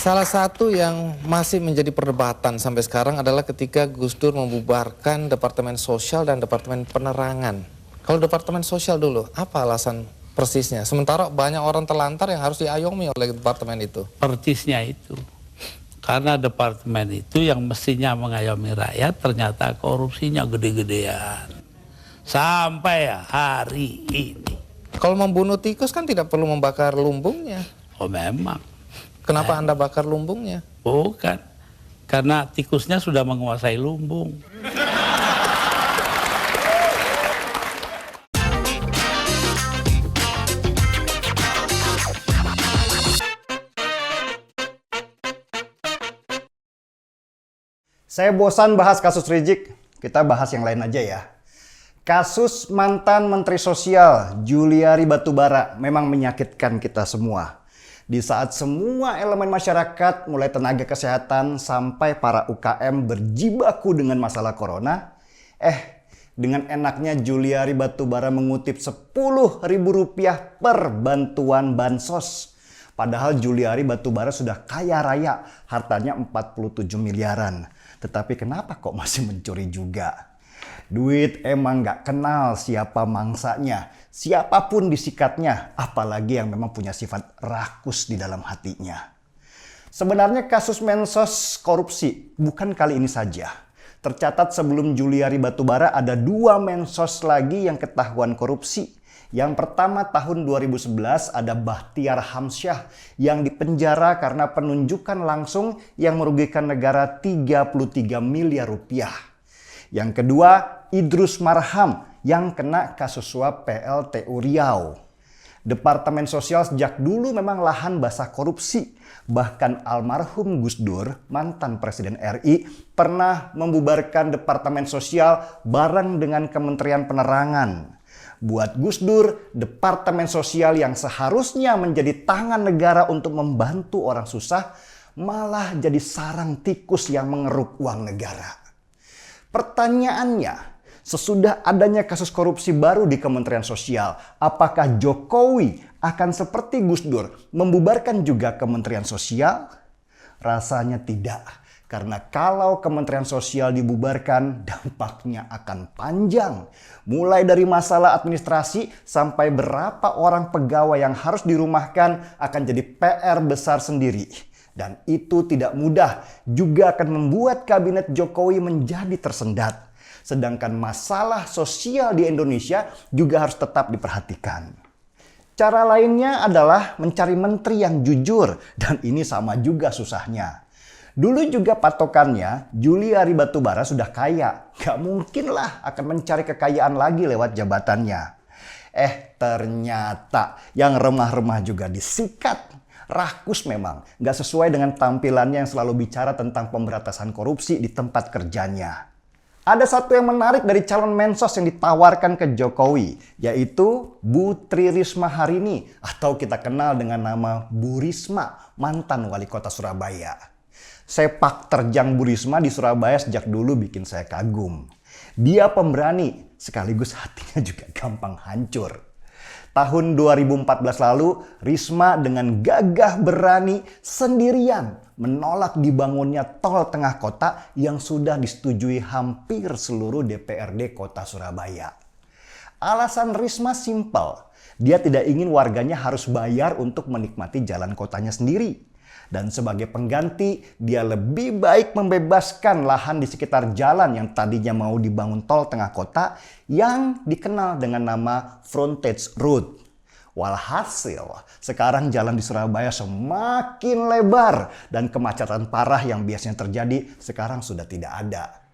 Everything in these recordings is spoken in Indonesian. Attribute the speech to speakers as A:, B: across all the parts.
A: Salah satu yang masih menjadi perdebatan sampai sekarang adalah ketika Gus Dur membubarkan Departemen Sosial dan Departemen Penerangan. Kalau Departemen Sosial dulu, apa alasan persisnya? Sementara banyak orang terlantar yang harus diayomi oleh departemen itu.
B: Persisnya itu. Karena departemen itu yang mestinya mengayomi rakyat, ternyata korupsinya gede-gedean. Sampai hari ini.
A: Kalau membunuh tikus kan tidak perlu membakar lumbungnya.
B: Oh memang.
A: Kenapa Anda bakar lumbungnya?
B: Bukan. Karena tikusnya sudah menguasai lumbung.
C: Saya bosan bahas kasus Rizik, kita bahas yang lain aja ya. Kasus mantan Menteri Sosial Juliari Batubara memang menyakitkan kita semua. Di saat semua elemen masyarakat, mulai tenaga kesehatan sampai para UKM berjibaku dengan masalah corona, dengan enaknya Juliari Batubara mengutip Rp10.000 per bantuan bansos. Padahal Juliari Batubara sudah kaya raya, hartanya 47 miliaran. Tetapi kenapa kok masih mencuri juga? Duit emang gak kenal siapa mangsanya, siapapun disikatnya, apalagi yang memang punya sifat rakus di dalam hatinya. Sebenarnya kasus Mensos korupsi bukan kali ini saja. Tercatat sebelum Juliari Batubara ada 2 Mensos lagi yang ketahuan korupsi. Yang pertama tahun 2011 ada Bahtiar Hamsyah yang dipenjara karena penunjukan langsung yang merugikan negara 33 miliar rupiah. Yang kedua, Idrus Marham yang kena kasus suap PLTU Riau. Departemen Sosial sejak dulu memang lahan basah korupsi. Bahkan almarhum Gus Dur, mantan Presiden RI, pernah membubarkan Departemen Sosial bareng dengan Kementerian Penerangan. Buat Gus Dur, Departemen Sosial yang seharusnya menjadi tangan negara untuk membantu orang susah, malah jadi sarang tikus yang mengeruk uang negara. Pertanyaannya, sesudah adanya kasus korupsi baru di Kementerian Sosial, apakah Jokowi akan seperti Gus Dur membubarkan juga Kementerian Sosial? Rasanya tidak, karena kalau Kementerian Sosial dibubarkan, dampaknya akan panjang. Mulai dari masalah administrasi sampai berapa orang pegawai yang harus dirumahkan akan jadi PR besar sendiri. Dan itu tidak mudah, juga akan membuat kabinet Jokowi menjadi tersendat. Sedangkan masalah sosial di Indonesia juga harus tetap diperhatikan. Cara lainnya adalah mencari menteri yang jujur, dan ini sama juga susahnya. Dulu juga patokannya, Juliari Batubara sudah kaya. Gak mungkin lah akan mencari kekayaan lagi lewat jabatannya. Ternyata yang remah-remah juga disikat. Rakus memang, gak sesuai dengan tampilannya yang selalu bicara tentang pemberantasan korupsi di tempat kerjanya. Ada satu yang menarik dari calon Mensos yang ditawarkan ke Jokowi, yaitu Bu Tri Risma Harini, atau kita kenal dengan nama Bu Risma, mantan wali kota Surabaya. Sepak terjang Bu Risma di Surabaya sejak dulu bikin saya kagum. Dia pemberani, sekaligus hatinya juga gampang hancur. Tahun 2014 lalu, Risma dengan gagah berani sendirian menolak dibangunnya tol tengah kota yang sudah disetujui hampir seluruh DPRD kota Surabaya. Alasan Risma simpel, dia tidak ingin warganya harus bayar untuk menikmati jalan kotanya sendiri. Dan sebagai pengganti, dia lebih baik membebaskan lahan di sekitar jalan yang tadinya mau dibangun tol tengah kota yang dikenal dengan nama Frontage Road. Walhasil, sekarang jalan di Surabaya semakin lebar dan kemacetan parah yang biasanya terjadi sekarang sudah tidak ada.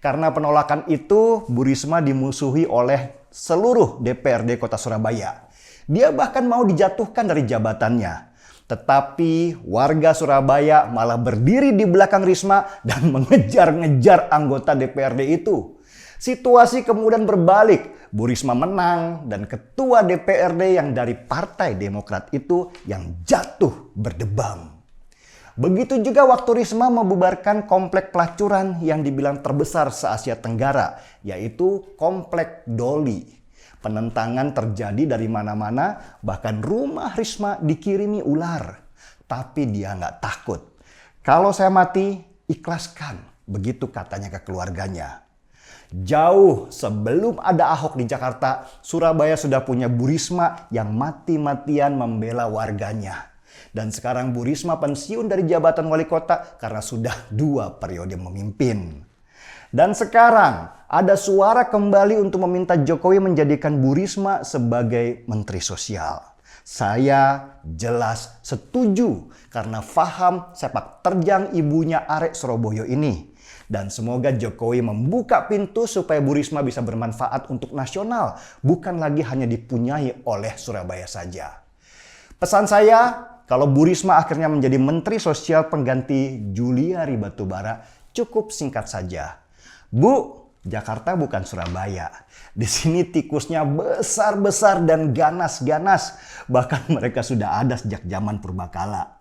C: Karena penolakan itu, Bu Risma dimusuhi oleh seluruh DPRD Kota Surabaya. Dia bahkan mau dijatuhkan dari jabatannya. Tetapi warga Surabaya malah berdiri di belakang Risma dan mengejar-ngejar anggota DPRD itu. Situasi kemudian berbalik. Bu Risma menang dan ketua DPRD yang dari Partai Demokrat itu yang jatuh berdebam. Begitu juga waktu Risma membubarkan komplek pelacuran yang dibilang terbesar se-Asia Tenggara, yaitu Komplek Doli. Penentangan terjadi dari mana-mana, bahkan rumah Risma dikirimi ular. Tapi dia nggak takut. Kalau saya mati, ikhlaskan. Begitu katanya ke keluarganya. Jauh sebelum ada Ahok di Jakarta, Surabaya sudah punya Bu Risma yang mati-matian membela warganya. Dan sekarang Bu Risma pensiun dari jabatan wali kota karena sudah 2 periode memimpin. Dan sekarang ada suara kembali untuk meminta Jokowi menjadikan Bu Risma sebagai Menteri Sosial. Saya jelas setuju karena paham sepak terjang ibunya Arek Surabaya ini. Dan semoga Jokowi membuka pintu supaya Bu Risma bisa bermanfaat untuk nasional, bukan lagi hanya dipunyai oleh Surabaya saja. Pesan saya, kalau Bu Risma akhirnya menjadi Menteri Sosial pengganti Juliari Batubara, cukup singkat saja. Bu, Jakarta bukan Surabaya. Di sini tikusnya besar-besar dan ganas-ganas. Bahkan mereka sudah ada sejak zaman purbakala.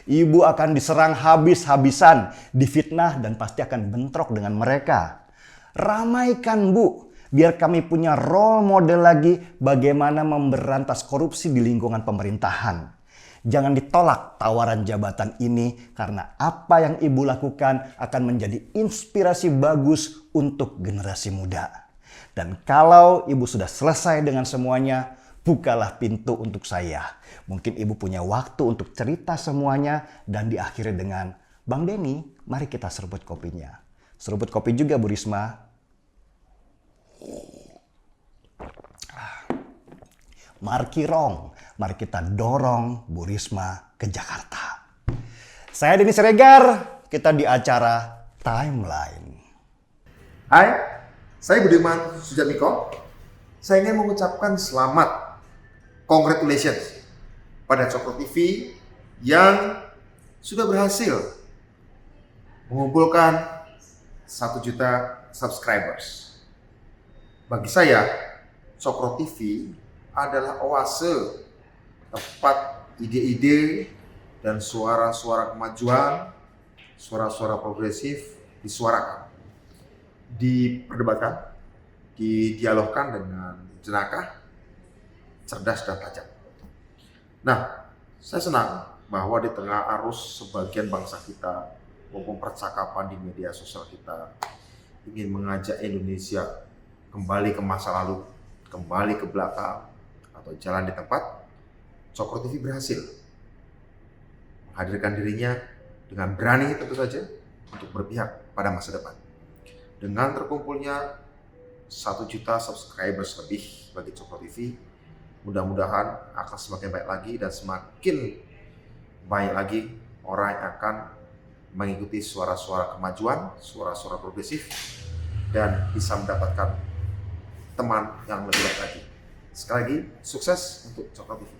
C: Ibu akan diserang habis-habisan, difitnah dan pasti akan bentrok dengan mereka. Ramaikan Bu, biar kami punya role model lagi bagaimana memberantas korupsi di lingkungan pemerintahan. Jangan ditolak tawaran jabatan ini karena apa yang Ibu lakukan akan menjadi inspirasi bagus untuk generasi muda. Dan kalau Ibu sudah selesai dengan semuanya, bukalah pintu untuk saya. Mungkin Ibu punya waktu untuk cerita semuanya dan diakhiri dengan, Bang Denny, mari kita seruput kopinya. Seruput kopi juga Bu Risma. Markirong, mari kita dorong Bu Risma ke Jakarta. Saya Denny Siregar, kita di acara Timeline.
D: Hai, saya Budiman Sujatmiko. Saya ingin mengucapkan selamat, congratulations pada Cokro TV yang sudah berhasil mengumpulkan 1 juta subscribers. Bagi saya, Cokro TV adalah oase tempat ide-ide dan suara-suara kemajuan, suara-suara progresif disuarakan, diperdebatkan, didialogkan dengan jenakah, cerdas dan tajam. Nah, saya senang bahwa di tengah arus sebagian bangsa kita maupun percakapan di media sosial kita ingin mengajak Indonesia kembali ke masa lalu, kembali ke belakang, atau jalan di tempat, Cokro TV berhasil menghadirkan dirinya dengan berani tentu saja untuk berpihak pada masa depan. Dengan terkumpulnya 1 juta subscribers lebih bagi Cokro TV, mudah-mudahan akan semakin baik lagi dan semakin baik lagi orang yang akan mengikuti suara-suara kemajuan, suara-suara progresif, dan bisa mendapatkan teman yang lebih baik lagi. Sekali lagi, sukses untuk Cokro TV.